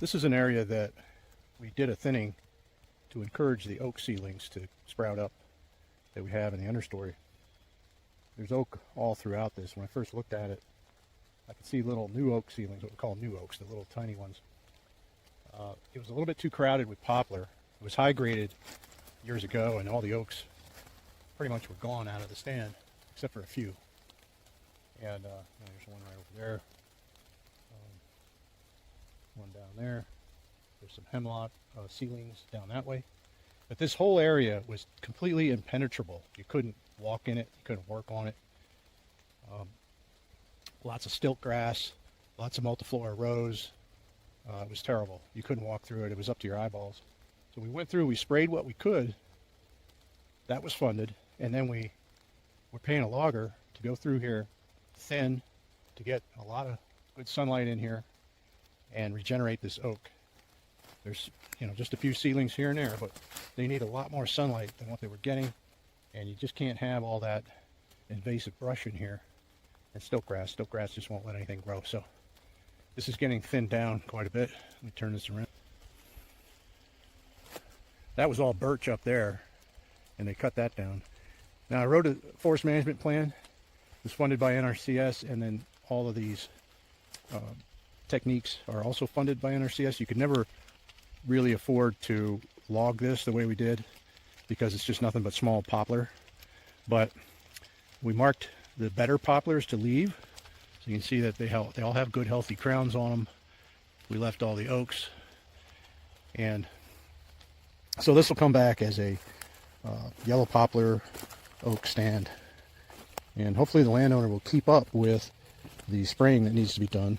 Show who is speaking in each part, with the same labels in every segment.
Speaker 1: This is an area that we did a thinning to encourage the oak seedlings to sprout up that we have in the understory. There's oak all throughout this. When I first looked at it, I could see little new oak seedlings, what we call new oaks, the little tiny ones. It was a little bit too crowded with poplar. It was high graded years ago, and all the oaks pretty much were gone out of the stand, except for a few. And there's one right over there, one down there. There's some hemlock seedlings down that way. But this whole area was completely impenetrable. You couldn't walk in it, you couldn't work on it. Lots of stilt grass, lots of multiflora rose. It was terrible. You couldn't walk through it. It was up to your eyeballs. So we went through, we sprayed what we could. That was funded. And then we were paying a logger to go through here thin to get a lot of good sunlight in here and regenerate this oak. There's, just a few seedlings here and there, but they need a lot more sunlight than what they were getting. And you just can't have all that invasive brush in here. And stilt grass just won't let anything grow. So this is getting thinned down quite a bit. Let me turn this around. That was all birch up there, and they cut that down. Now I wrote a forest management plan. It was funded by NRCS, and then all of these techniques are also funded by NRCS. You could never really afford to log this the way we did because it's just nothing but small poplar. But we marked the better poplars to leave. So you can see that they all have good healthy crowns on them. We left all the oaks. And so this will come back as a yellow poplar oak stand. And hopefully the landowner will keep up with the spraying that needs to be done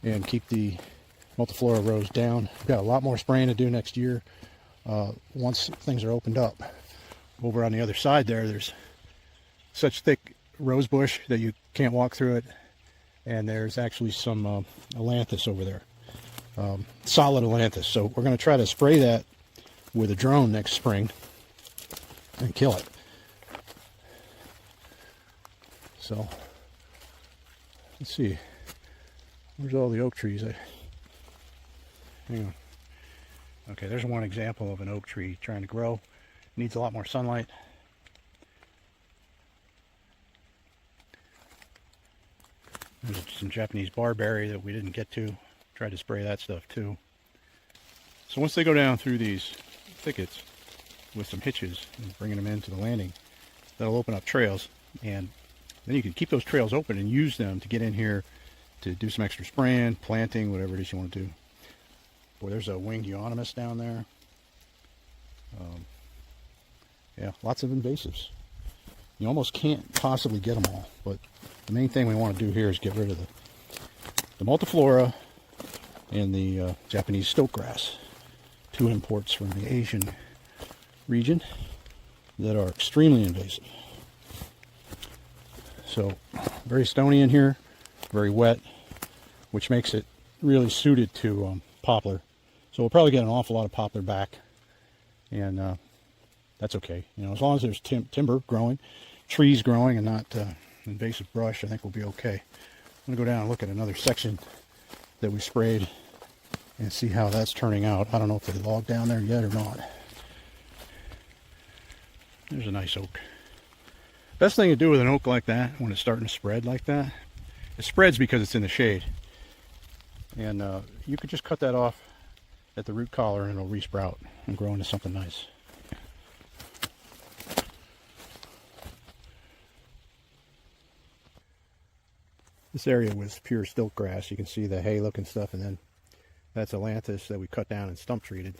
Speaker 1: and keep the multiflora rose down. We've got a lot more spraying to do next year once things are opened up. Over on the other side there's such thick rose bush that you can't walk through it, and there's actually some ailanthus over there, solid ailanthus. So we're going to try to spray that with a drone next spring and kill it. So let's see, where's all the oak trees? Hang on. Okay, there's one example of an oak tree trying to grow. Needs a lot more sunlight. There's some Japanese barberry that we didn't get to. Tried to spray that stuff too. So once they go down through these thickets with some hitches and bringing them into the landing, that'll open up trails, and then you can keep those trails open and use them to get in here to do some extra spraying, planting, whatever it is you want to do. Boy, there's a winged euonymus down there. Yeah, lots of invasives. You almost can't possibly get them all, but the main thing we want to do here is get rid of the multiflora and the Japanese stilt grass, two imports from the Asian region that are extremely invasive. So very stony in here, very wet, which makes it really suited to poplar. So we'll probably get an awful lot of poplar back, and that's okay. As long as there's timber growing, trees growing, and not invasive brush, I think we'll be okay. I'm going to go down and look at another section that we sprayed and see how that's turning out. I don't know if they logged down there yet or not. There's a nice oak. Best thing to do with an oak like that, when it's starting to spread like that, it spreads because it's in the shade. And you could just cut that off at the root collar and it'll resprout and grow into something nice. This area was pure stilt grass. You can see the hay looking stuff, and then that's ailanthus that we cut down and stump treated.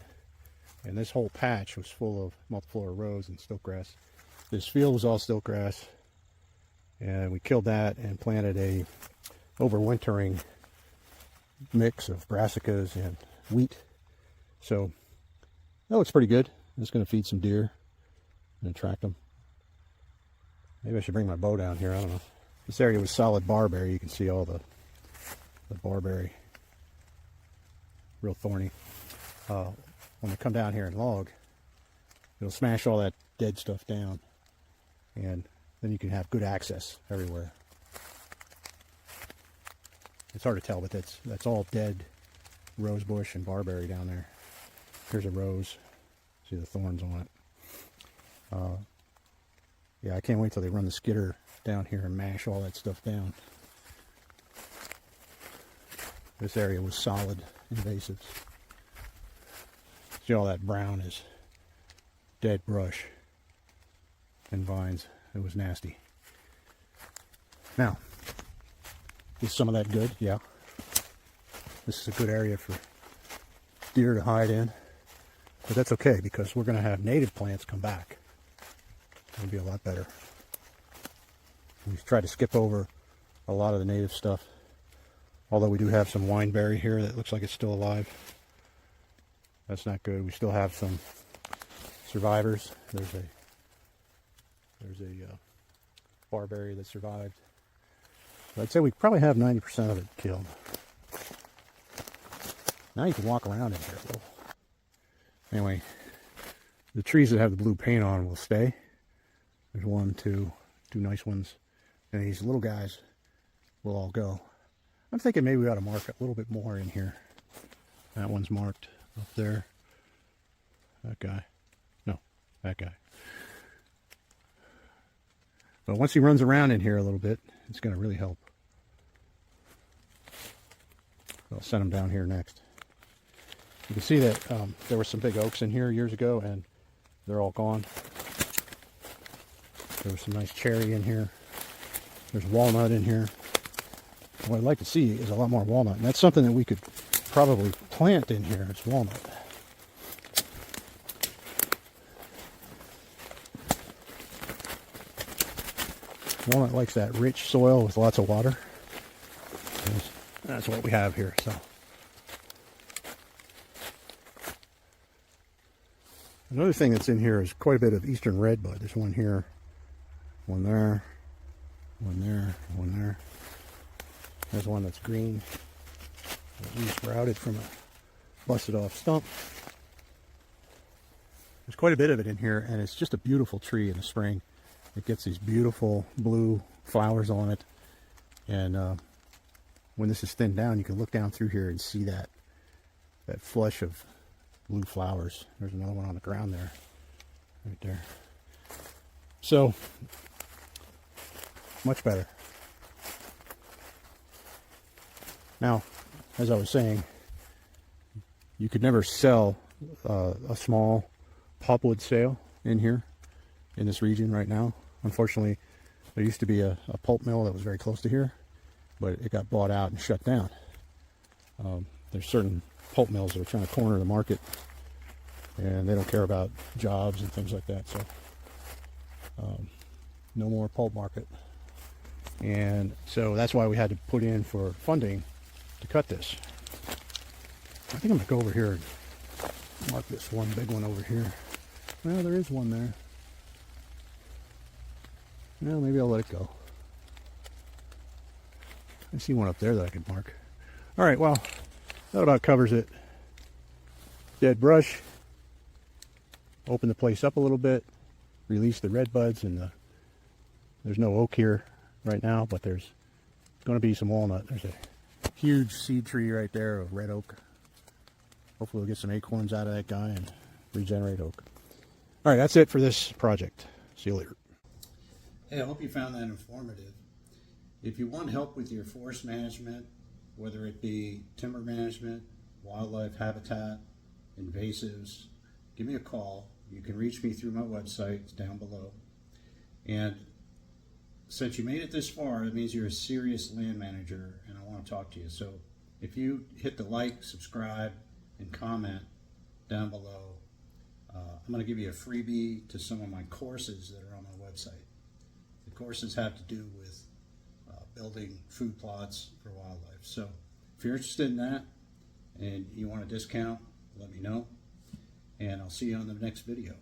Speaker 1: And this whole patch was full of multiflora rose and stilt grass. This field was all stilt grass, and we killed that and planted a overwintering mix of brassicas and wheat. So that looks pretty good. I'm just going to feed some deer and attract them. Maybe I should bring my bow down here. I don't know. This area was solid barberry. You can see all the barberry. Real thorny. When they come down here and log, it'll smash all that dead stuff down, and then you can have good access everywhere. It's hard to tell, but that's all dead rose bush and barberry down there. Here's a rose. See the thorns on it. Yeah, I can't wait till they run the skidder down here and mash all that stuff down. This area was solid invasives. See, all that brown is dead brush and vines. It was nasty. Now, is some of that good? Yeah. This is a good area for deer to hide in. But that's okay, because we're going to have native plants come back. It'll be a lot better. We try to skip over a lot of the native stuff. Although we do have some wineberry here that looks like it's still alive. That's not good. We still have some survivors. There's a barberry that survived. But I'd say we probably have 90% of it killed. Now you can walk around in here a little. Anyway, the trees that have the blue paint on will stay. There's one, two nice ones. And these little guys will all go. I'm thinking maybe we ought to mark a little bit more in here. That one's marked up there. That guy. No, that guy. But once he runs around in here a little bit, it's going to really help. I'll send him down here next. You can see that there were some big oaks in here years ago, and they're all gone. There was some nice cherry in here. There's walnut in here. What I'd like to see is a lot more walnut, and that's something that we could probably plant in here. It's walnut. Walnut likes that rich soil with lots of water. And that's what we have here. So another thing that's in here is quite a bit of eastern redbud. There's one here, one there, one there, one there. There's one that's green, that re-sprouted from a busted off stump. There's quite a bit of it in here, and it's just a beautiful tree in the spring. It gets these beautiful blue flowers on it, and when this is thinned down, you can look down through here and see that flush of blue flowers. There's another one on the ground there, right there. So, much better. Now, as I was saying, you could never sell a small pulpwood sale in here, in this region right now. Unfortunately, there used to be a pulp mill that was very close to here, but it got bought out and shut down. There's certain pulp mills that are trying to corner the market, and they don't care about jobs and things like that. So, no more pulp market. And so that's why we had to put in for funding to cut this. I think I'm going to go over here and mark this one big one over here. Well, there is one there. Well, maybe I'll let it go. I see one up there that I could mark. All right, well, that about covers it. Dead brush. Open the place up a little bit. Release the red buds, and there's no oak here right now, but there's going to be some walnut. There's a huge seed tree right there of red oak. Hopefully we'll get some acorns out of that guy and regenerate oak. All right, that's it for this project. See you later. Hey, I hope you found that informative. If you want help with your forest management, whether it be timber management, wildlife habitat, invasives, give me a call. You can reach me through my website. It's down below. And since you made it this far, it means you're a serious land manager, and I want to talk to you. So if you hit the like, subscribe, and comment down below, I'm going to give you a freebie to some of my courses that are on my website. The courses have to do with building food plots for wildlife. So if you're interested in that and you want a discount, let me know, and I'll see you on the next video.